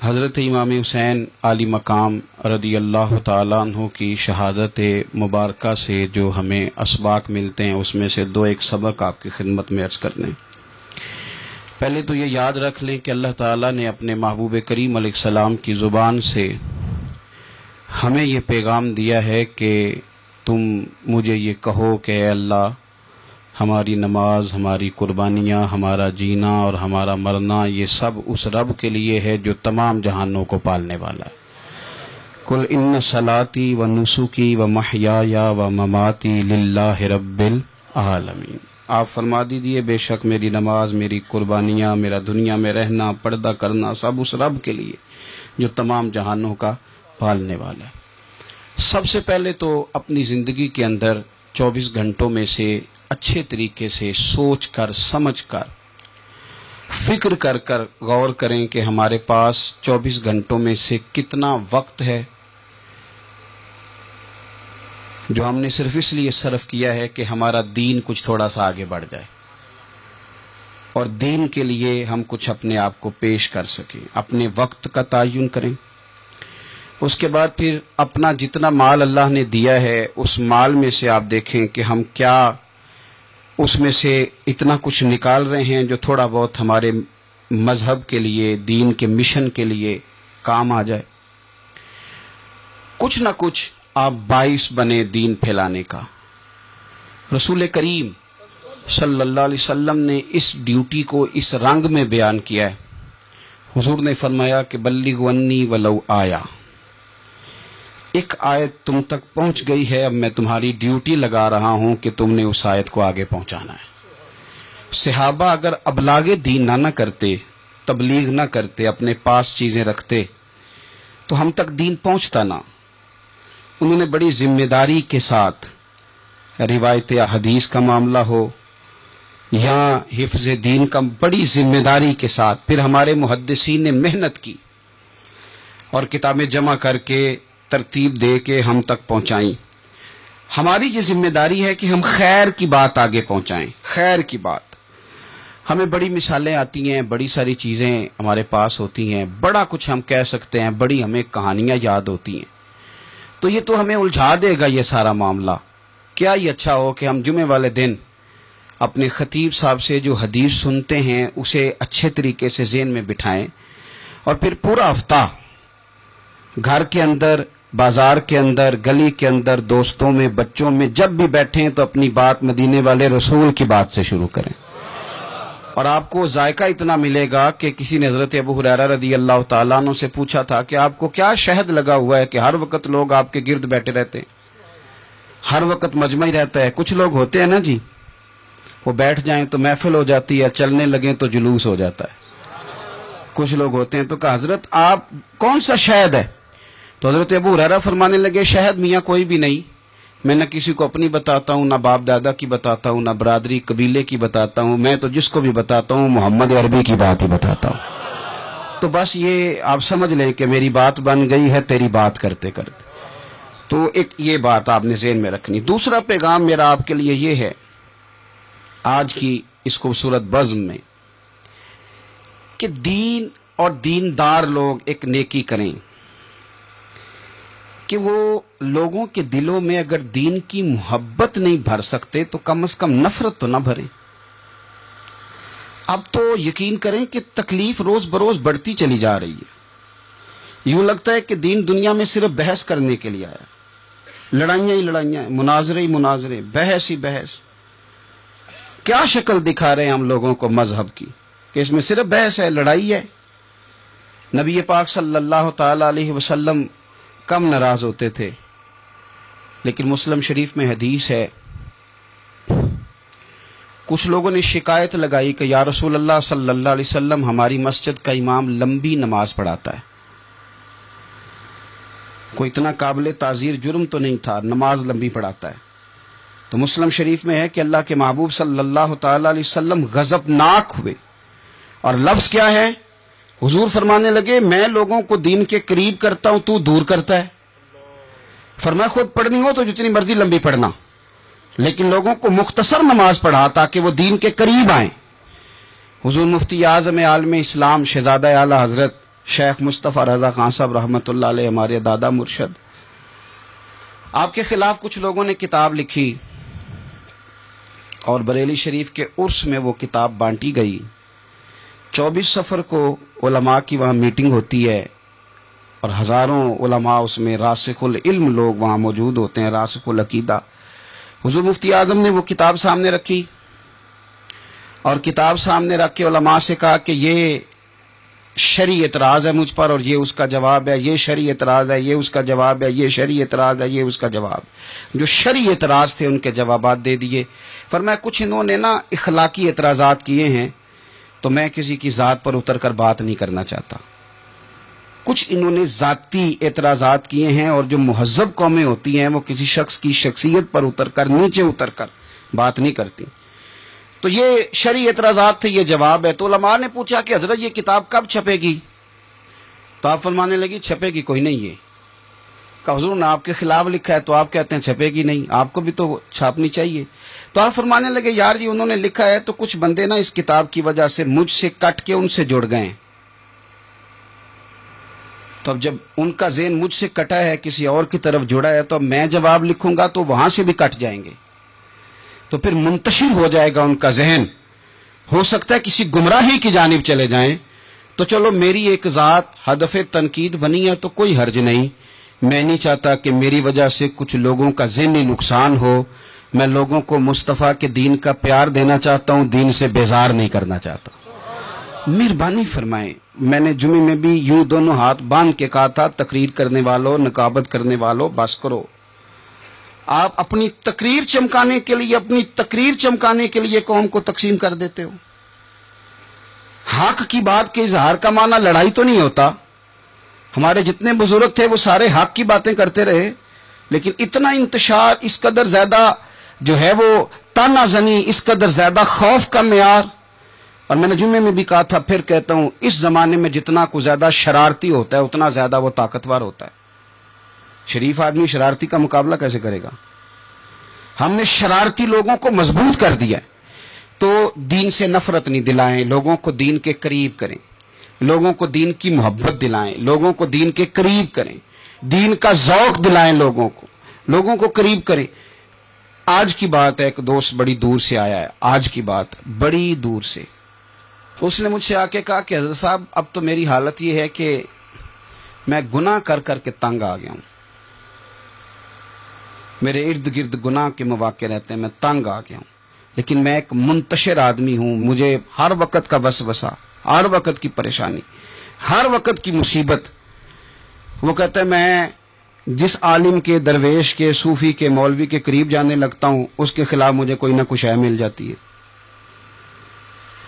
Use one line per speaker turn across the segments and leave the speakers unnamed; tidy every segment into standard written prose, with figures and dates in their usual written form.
حضرت امام حسین عالی مقام رضی اللہ تعالیٰ عنہ کی شہادت مبارکہ سے جو ہمیں اسباق ملتے ہیں اس میں سے ایک سبق آپ کی خدمت میں عرض کر دیں۔ پہلے تو یہ یاد رکھ لیں کہ اللہ تعالیٰ نے اپنے محبوب کریم علیہ السلام کی زبان سے ہمیں یہ پیغام دیا ہے کہ تم مجھے یہ کہو کہ اے اللہ، ہماری نماز، ہماری قربانیاں، ہمارا جینا اور ہمارا مرنا یہ سب اس رب کے لیے ہے جو تمام جہانوں کو پالنے والا ہے۔ قل ان صلاتی و نسکی و محیای و مماتی للہ رب العالمین۔ آپ فرما دیجئے بے شک میری نماز، میری قربانیاں، میرا دنیا میں رہنا، پردہ کرنا سب اس رب کے لیے جو تمام جہانوں کا پالنے والا ہے۔ سب سے پہلے تو اپنی زندگی کے اندر 24 گھنٹوں میں سے اچھے طریقے سے سوچ کر، سمجھ کر، فکر کر کر غور کریں کہ ہمارے پاس 24 گھنٹوں میں سے کتنا وقت ہے جو ہم نے صرف اس لیے صرف کیا ہے کہ ہمارا دین کچھ تھوڑا سا آگے بڑھ جائے اور دین کے لیے ہم کچھ اپنے آپ کو پیش کر سکیں۔ اپنے وقت کا تعین کریں، اس کے بعد پھر اپنا جتنا مال اللہ نے دیا ہے اس مال میں سے آپ دیکھیں کہ ہم کیا اس میں سے اتنا کچھ نکال رہے ہیں جو تھوڑا بہت ہمارے مذہب کے لیے، دین کے مشن کے لیے کام آ جائے۔ کچھ نہ کچھ آپ باعث بنے دین پھیلانے کا۔ رسول کریم صلی اللہ علیہ وسلم نے اس ڈیوٹی کو اس رنگ میں بیان کیا ہے۔ حضور نے فرمایا کہ بلغوا عنی ولو آیا، ایک آیت تم تک پہنچ گئی ہے، اب میں تمہاری ڈیوٹی لگا رہا ہوں کہ تم نے اس آیت کو آگے پہنچانا ہے۔ صحابہ اگر ابلاغ دین نہ کرتے، تبلیغ نہ کرتے، اپنے پاس چیزیں رکھتے تو ہم تک دین پہنچتا نہ۔ انہوں نے بڑی ذمہ داری کے ساتھ، روایت حدیث کا معاملہ ہو یا حفظ دین کا، بڑی ذمہ داری کے ساتھ پھر ہمارے محدثین نے محنت کی اور کتابیں جمع کر کے ترتیب دے کے ہم تک پہنچائیں۔ ہماری یہ ذمہ داری ہے کہ ہم خیر کی بات آگے پہنچائیں، خیر کی بات۔ ہمیں بڑی مثالیں آتی ہیں، بڑی ساری چیزیں ہمارے پاس ہوتی ہیں، بڑا کچھ ہم کہہ سکتے ہیں، بڑی ہمیں کہانیاں یاد ہوتی ہیں، تو یہ تو ہمیں الجھا دے گا یہ سارا معاملہ۔ کیا یہ اچھا ہو کہ ہم جمعے والے دن اپنے خطیب صاحب سے جو حدیث سنتے ہیں اسے اچھے طریقے سے ذہن میں بٹھائیں اور پھر پورا ہفتہ گھر کے اندر، بازار کے اندر، گلی کے اندر، دوستوں میں، بچوں میں جب بھی بیٹھیں تو اپنی بات مدینے والے رسول کی بات سے شروع کریں، اور آپ کو ذائقہ اتنا ملے گا کہ کسی نے حضرت ابو ہریرہ رضی اللہ تعالیٰ عنہ سے پوچھا تھا کہ آپ کو کیا شہد لگا ہوا ہے کہ ہر وقت لوگ آپ کے گرد بیٹھے رہتے ہیں، ہر وقت مجمع ہی رہتا ہے؟ کچھ لوگ ہوتے ہیں نا جی، وہ بیٹھ جائیں تو محفل ہو جاتی ہے، چلنے لگیں تو جلوس ہو جاتا ہے۔ کچھ لوگ ہوتے ہیں، تو کہا حضرت آپ کون سا شہد ہے؟ تو حضرت ابو ہریرہ فرمانے لگے شہد میاں کوئی بھی نہیں، میں نہ کسی کو اپنی بتاتا ہوں، نہ باپ دادا کی بتاتا ہوں، نہ برادری قبیلے کی بتاتا ہوں، میں تو جس کو بھی بتاتا ہوں محمد عربی کی بات ہی بتاتا ہوں۔ تو بس یہ آپ سمجھ لیں کہ میری بات بن گئی ہے تیری بات کرتے کرتے۔ تو ایک یہ بات آپ نے ذہن میں رکھنی۔ دوسرا پیغام میرا آپ کے لیے یہ ہے آج کی اس خوبصورت بزم میں کہ دین اور دیندار لوگ ایک نیکی کریں کہ وہ لوگوں کے دلوں میں اگر دین کی محبت نہیں بھر سکتے تو کم از کم نفرت تو نہ بھریں۔ اب تو یقین کریں کہ تکلیف روز بروز بڑھتی چلی جا رہی ہے۔ یوں لگتا ہے کہ دین دنیا میں صرف بحث کرنے کے لیے آیا، لڑائیاں ہی لڑائیاں، مناظرے ہی مناظرے، بحث ہی بحث۔ کیا شکل دکھا رہے ہیں ہم لوگوں کو مذہب کی کہ اس میں صرف بحث ہے، لڑائی ہے۔ نبی پاک صلی اللہ تعالی علیہ وسلم کم ناراض ہوتے تھے، لیکن مسلم شریف میں حدیث ہے، کچھ لوگوں نے شکایت لگائی کہ یا رسول اللہ صلی اللہ علیہ وسلم ہماری مسجد کا امام لمبی نماز پڑھاتا ہے، کوئی اتنا قابل تعزیر جرم تو نہیں تھا، نماز لمبی پڑھاتا ہے۔ تو مسلم شریف میں ہے کہ اللہ کے محبوب صلی اللہ تعالی علیہ وسلم غضبناک ہوئے، اور لفظ کیا ہے؟ حضور فرمانے لگے میں لوگوں کو دین کے قریب کرتا ہوں، تو دور کرتا ہے۔ فرمایا خود پڑھنی ہو تو جتنی مرضی لمبی پڑھنا، لیکن لوگوں کو مختصر نماز پڑھا تاکہ وہ دین کے قریب آئیں۔ حضور مفتی اعظم عالم اسلام شہزادہ اعلی حضرت شیخ مصطفیٰ رضا خان صاحب رحمۃ اللہ علیہ، ہمارے دادا مرشد، آپ کے خلاف کچھ لوگوں نے کتاب لکھی اور بریلی شریف کے عرس میں وہ کتاب بانٹی گئی۔ 24 صفر کو علماء کی وہاں میٹنگ ہوتی ہے اور ہزاروں علماء اس میں راسخ العلم لوگ وہاں موجود ہوتے ہیں، راسخ العقیدہ۔ حضور مفتی اعظم نے وہ کتاب سامنے رکھی اور کتاب سامنے رکھ کے علماء سے کہا کہ یہ شرعی اعتراض ہے مجھ پر اور یہ اس کا جواب ہے، یہ شرعی اعتراض ہے، یہ اس کا جواب ہے، یہ شرعی اعتراض ہے، یہ اس کا جواب۔ جو شرعی اعتراض تھے ان کے جوابات دے دیے۔ فرمایا کچھ انہوں نے نا اخلاقی اعتراضات کیے ہیں تو میں کسی کی ذات پر اتر کر بات نہیں کرنا چاہتا۔ کچھ انہوں نے ذاتی اعتراضات کیے ہیں اور جو مہذب قومیں ہوتی ہیں وہ کسی شخص کی شخصیت پر اتر کر، نیچے اتر کر بات نہیں کرتی۔ تو یہ شرعی اعتراضات تھے، یہ جواب ہے۔ تو علماء نے پوچھا کہ حضرت یہ کتاب کب چھپے گی؟ تو آپ فرمانے لگی چھپے گی کوئی نہیں ہے۔ کہ حضور نے آپ کے خلاف لکھا ہے تو آپ کہتے ہیں چھپے گی نہیں، آپ کو بھی تو چھاپنی چاہیے۔ تو آپ فرمانے لگے یار جی انہوں نے لکھا ہے تو کچھ بندے نا اس کتاب کی وجہ سے مجھ سے کٹ کے ان سے جڑ گئے، تو اب جب ان کا ذہن مجھ سے کٹا ہے، کسی اور کی طرف جڑا ہے، تو اب میں جواب لکھوں گا تو وہاں سے بھی کٹ جائیں گے، تو پھر منتشر ہو جائے گا ان کا ذہن، ہو سکتا ہے کسی گمراہی کی جانب چلے جائیں۔ تو چلو میری ایک ذات ہدف تنقید بنی ہے تو کوئی حرج نہیں، میں نہیں چاہتا کہ میری وجہ سے کچھ لوگوں کا ذہنی نقصان ہو، میں لوگوں کو مصطفیٰ کے دین کا پیار دینا چاہتا ہوں، دین سے بیزار نہیں کرنا چاہتا۔ مہربانی فرمائیں، میں نے جمعے میں بھی یوں دونوں ہاتھ باندھ کے کہا تھا تقریر کرنے والوں، نقابت کرنے والوں بس کرو۔ آپ اپنی تقریر چمکانے کے لیے قوم کو تقسیم کر دیتے ہو۔ حق کی بات کے اظہار کا معنی لڑائی تو نہیں ہوتا۔ ہمارے جتنے بزرگ تھے وہ سارے حق کی باتیں کرتے رہے، لیکن اتنا انتشار، اس قدر زیادہ جو ہے وہ تانا زنی، اس قدر زیادہ خوف کا معیار۔ اور میں نے جمعے میں بھی کہا تھا، پھر کہتا ہوں، اس زمانے میں جتنا کو زیادہ شرارتی ہوتا ہے اتنا زیادہ وہ طاقتور ہوتا ہے۔ شریف آدمی شرارتی کا مقابلہ کیسے کرے گا؟ ہم نے شرارتی لوگوں کو مضبوط کر دیا ہے۔ تو دین سے نفرت نہیں دلائیں، لوگوں کو دین کے قریب کریں، لوگوں کو دین کی محبت دلائیں، لوگوں کو دین کے قریب کریں، دین کا ذوق دلائیں، لوگوں کو قریب کریں۔ آج کی بات ہے، ایک دوست بڑی دور سے آیا ہے، آج کی بات بڑی دور سے، اس نے مجھ سے آ کے کہا کہ حضرت صاحب اب تو میری حالت یہ ہے کہ میں گناہ کر کر کے تنگ آ گیا ہوں، میرے ارد گرد گناہ کے مواقع رہتے ہیں، میں تنگ آ گیا ہوں، لیکن میں ایک منتشر آدمی ہوں، مجھے ہر وقت کا وسوسہ، ہر وقت کی پریشانی، ہر وقت کی مصیبت۔ وہ کہتا ہے میں جس عالم کے، درویش کے، صوفی کے، مولوی کے قریب جانے لگتا ہوں اس کے خلاف مجھے کوئی نہ کچھ ہے مل جاتی ہے۔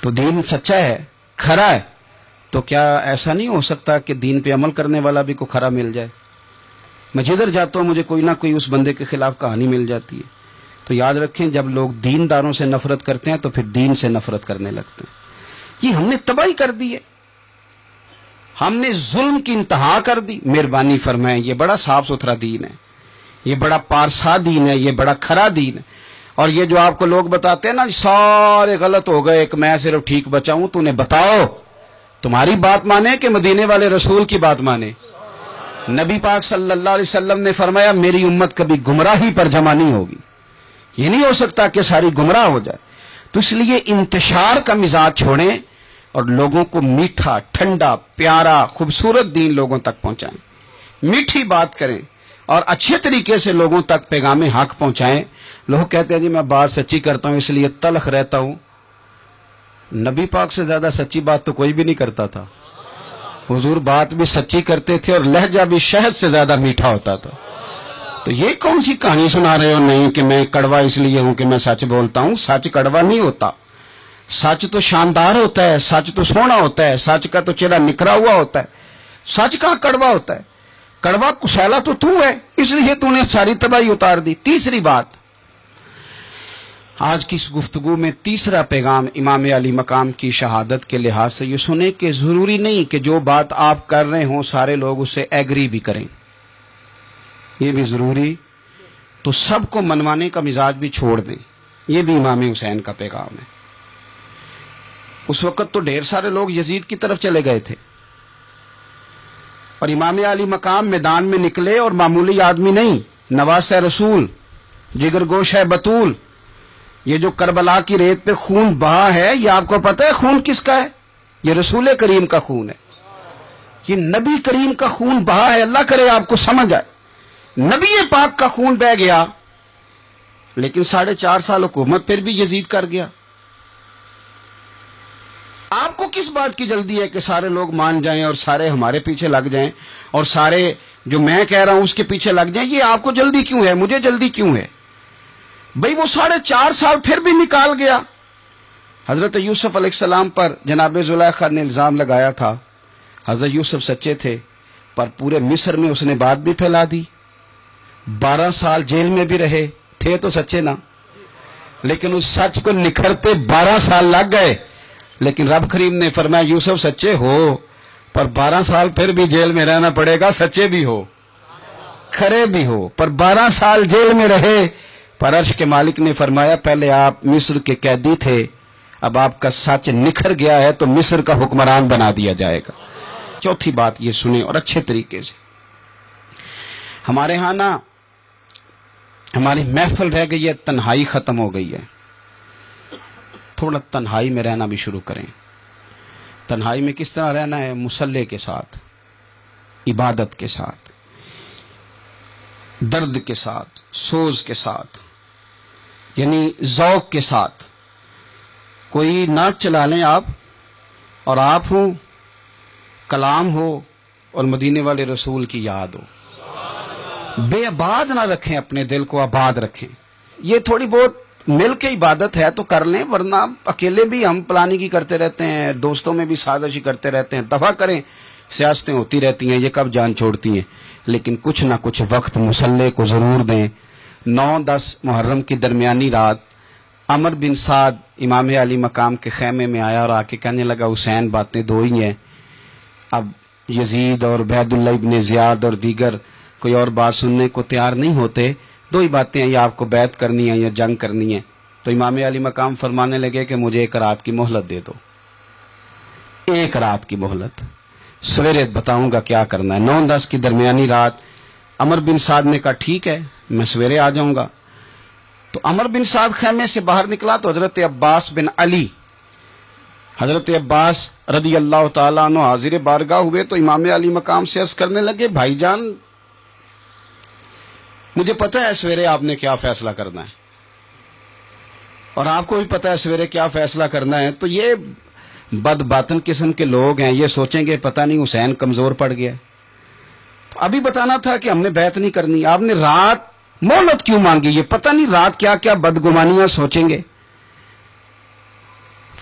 تو دین سچا ہے، کھرا ہے، تو کیا ایسا نہیں ہو سکتا کہ دین پہ عمل کرنے والا بھی کوئی کھرا مل جائے؟ میں جدھر جاتا ہوں مجھے کوئی نہ کوئی اس بندے کے خلاف کہانی مل جاتی ہے۔ تو یاد رکھیں، جب لوگ دینداروں سے نفرت کرتے ہیں تو پھر دین سے نفرت کرنے لگتے ہیں۔ یہ ہم نے تباہی کر دی ہے، ہم نے ظلم کی انتہا کر دی۔ مہربانی فرمائیں، یہ بڑا صاف ستھرا دین ہے، یہ بڑا پارسا دین ہے، یہ بڑا کھرا دین ہے۔ اور یہ جو آپ کو لوگ بتاتے ہیں نا سارے غلط ہو گئے، ایک میں صرف ٹھیک بچا ہوں، تو انہیں بتاؤ تمہاری بات مانے کہ مدینے والے رسول کی بات مانے؟ نبی پاک صلی اللہ علیہ وسلم نے فرمایا میری امت کبھی گمراہی پر جمع نہیں ہوگی، یہ نہیں ہو سکتا کہ ساری گمراہ ہو جائے۔ تو اس لیے انتشار کا مزاج چھوڑیں اور لوگوں کو میٹھا، ٹھنڈا، پیارا، خوبصورت دین لوگوں تک پہنچائیں، میٹھی بات کریں اور اچھے طریقے سے لوگوں تک پیغام حق پہنچائیں۔ لوگ کہتے ہیں جی میں بات سچی کرتا ہوں اس لیے تلخ رہتا ہوں۔ نبی پاک سے زیادہ سچی بات تو کوئی بھی نہیں کرتا تھا، حضور بات بھی سچی کرتے تھے اور لہجہ بھی شہد سے زیادہ میٹھا ہوتا تھا۔ تو یہ کون سی کہانی سنا رہے ہو؟ نہیں کہ میں کڑوا اس لیے ہوں کہ میں سچ بولتا ہوں، سچ کڑوا نہیں ہوتا، سچ تو شاندار ہوتا ہے، سچ تو سونا ہوتا ہے، سچ کا تو چہرہ نکھرا ہوا ہوتا ہے، سچ کہاں کڑوا ہوتا ہے؟ کڑوا کسیلا تو ہے، اس لیے تو نے ساری تباہی اتار دی۔ تیسری بات، آج کی اس گفتگو میں تیسرا پیغام امام علی مقام کی شہادت کے لحاظ سے یہ سنیں کہ ضروری نہیں کہ جو بات آپ کر رہے ہوں سارے لوگ اسے ایگری بھی کریں، یہ بھی ضروری، تو سب کو منوانے کا مزاج بھی چھوڑ دیں، یہ بھی امام حسین کا پیغام ہے۔ اس وقت تو ڈھیر سارے لوگ یزید کی طرف چلے گئے تھے، اور امام علی مقام میدان میں نکلے اور معمولی آدمی نہیں، نواسہ رسول، جگر گوش ہے بطول. یہ جو کربلا کی ریت پہ خون بہا ہے، یہ آپ کو پتہ ہے خون کس کا ہے؟ یہ رسول کریم کا خون ہے. یہ نبی کریم کا خون بہا ہے. اللہ کرے آپ کو سمجھ آئے. نبی پاک کا خون بہ گیا، لیکن 4.5 سال حکومت پھر بھی یزید کر گیا. آپ کو کس بات کی جلدی ہے کہ سارے لوگ مان جائیں اور سارے ہمارے پیچھے لگ جائیں اور سارے جو میں کہہ رہا ہوں اس کے پیچھے لگ جائیں؟ یہ آپ کو جلدی کیوں ہے؟ مجھے جلدی کیوں ہے؟ بھئی وہ 4.5 سال پھر بھی نکال گیا. حضرت یوسف علیہ السلام پر جناب زلیخا نے الزام لگایا تھا. حضرت یوسف سچے تھے، پر پورے مصر میں اس نے بات بھی پھیلا دی. 12 سال جیل میں بھی رہے، تھے تو سچے نا، لیکن اس سچ کو نکھرتے 12 سال لگ گئے. لیکن رب کریم نے فرمایا یوسف سچے ہو، پر 12 سال پھر بھی جیل میں رہنا پڑے گا. سچے بھی ہو، کھرے بھی ہو، پر 12 سال جیل میں رہے. پر عرش کے مالک نے فرمایا پہلے آپ مصر کے قیدی تھے، اب آپ کا سچ نکھر گیا ہے تو مصر کا حکمران بنا دیا جائے گا. چوتھی بات یہ سنیں اور اچھے طریقے سے. ہمارے ہاں نا ہماری محفل رہ گئی ہے، تنہائی ختم ہو گئی ہے. تھوڑا تنہائی میں رہنا بھی شروع کریں. تنہائی میں کس طرح رہنا ہے؟ مصلی کے ساتھ، عبادت کے ساتھ، درد کے ساتھ، سوز کے ساتھ، یعنی ذوق کے ساتھ. کوئی نعت چلا لیں آپ، اور آپ ہوں، کلام ہو اور مدینے والے رسول کی یاد ہو. بے آباد نہ رکھیں، اپنے دل کو آباد رکھیں. یہ تھوڑی بہت مل کے عبادت ہے تو کر لیں، ورنہ اکیلے بھی ہم پلاننگ ہی کرتے رہتے ہیں، دوستوں میں بھی سازشی کرتے رہتے ہیں. دفع کریں، سیاستیں ہوتی رہتی ہیں، یہ کب جان چھوڑتی ہیں. لیکن کچھ نہ کچھ وقت مصلی کو ضرور دیں. 9-10 محرم کی درمیانی رات عمر بن سعد امام علی مقام کے خیمے میں آیا اور آ کے کہنے لگا حسین باتیں 2 ہی ہیں. اب یزید اور عبید اللہ ابن زیاد اور دیگر کوئی اور بات سننے کو تیار نہیں ہوتے. 2 ہی باتیں ہیں، یا آپ کو بیعت کرنی ہے یا جنگ کرنی ہے. تو امام علی مقام فرمانے لگے کہ مجھے 1 رات کی مہلت دے دو. 1 رات کی مہلت، سویرے بتاؤں گا کیا کرنا ہے. 9-10 کی درمیانی رات عمر بن سعد نے کہا ٹھیک ہے میں سویرے آ جاؤں گا. تو عمر بن سعد خیمے سے باہر نکلا تو حضرت عباس بن علی، حضرت عباس رضی اللہ تعالیٰ عنہ حاضر بارگاہ ہوئے تو امام علی مقام سے عرض کرنے لگے بھائی جان مجھے پتہ ہے سویرے آپ نے کیا فیصلہ کرنا ہے، اور آپ کو بھی پتہ ہے سویرے کیا فیصلہ کرنا ہے. تو یہ بد باطن قسم کے لوگ ہیں، یہ سوچیں گے پتہ نہیں حسین کمزور پڑ گیا. تو ابھی بتانا تھا کہ ہم نے بیعت نہیں کرنی. آپ نے رات مہلت کیوں مانگی؟ یہ پتہ نہیں رات کیا کیا بدگمانیاں سوچیں گے.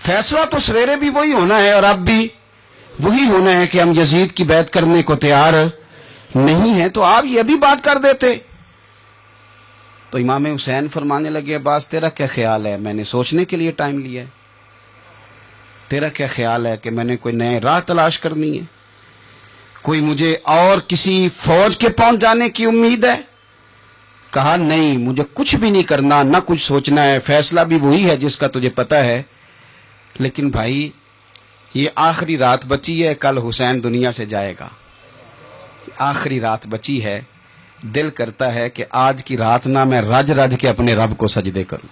فیصلہ تو سویرے بھی وہی ہونا ہے اور اب بھی وہی ہونا ہے کہ ہم یزید کی بیعت کرنے کو تیار نہیں ہیں. تو آپ یہ بھی بات کر دیتے. تو امام حسین فرمانے لگے عباس تیرا کیا خیال ہے؟ میں نے سوچنے کے لیے ٹائم لیا ہے. تیرا کیا خیال ہے کہ میں نے کوئی نئے راہ تلاش کرنی ہے؟ کوئی مجھے اور کسی فوج کے پہنچ جانے کی امید ہے؟ کہا نہیں، مجھے کچھ بھی نہیں کرنا، نہ کچھ سوچنا ہے. فیصلہ بھی وہی ہے جس کا تجھے پتہ ہے. لیکن بھائی یہ آخری رات بچی ہے، کل حسین دنیا سے جائے گا. آخری رات بچی ہے، دل کرتا ہے کہ آج کی رات نہ میں رج رج کے اپنے رب کو سجدے کروں،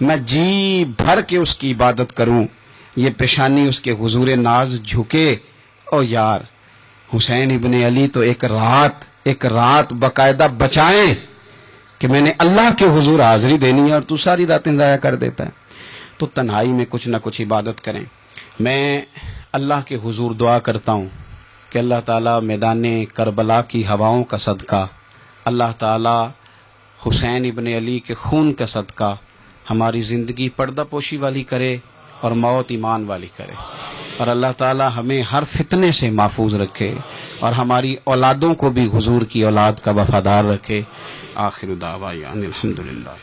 میں جی بھر کے اس کی عبادت کروں. یہ پیشانی اس کے حضور ناز جھکے. او یار حسین ابن علی تو ایک رات باقاعدہ بچائیں کہ میں نے اللہ کے حضور حاضری دینی ہے اور تو ساری راتیں ضائع کر دیتا ہے. تو تنہائی میں کچھ نہ کچھ عبادت کریں. میں اللہ کے حضور دعا کرتا ہوں کہ اللہ تعالیٰ میدان کربلا کی ہواؤں کا صدقہ، اللہ تعالیٰ حسین ابن علی کے خون کا صدقہ ہماری زندگی پردہ پوشی والی کرے اور موت ایمان والی کرے. اور اللہ تعالیٰ ہمیں ہر فتنے سے محفوظ رکھے اور ہماری اولادوں کو بھی حضور کی اولاد کا وفادار رکھے. آخر دعوانا الحمدللہ.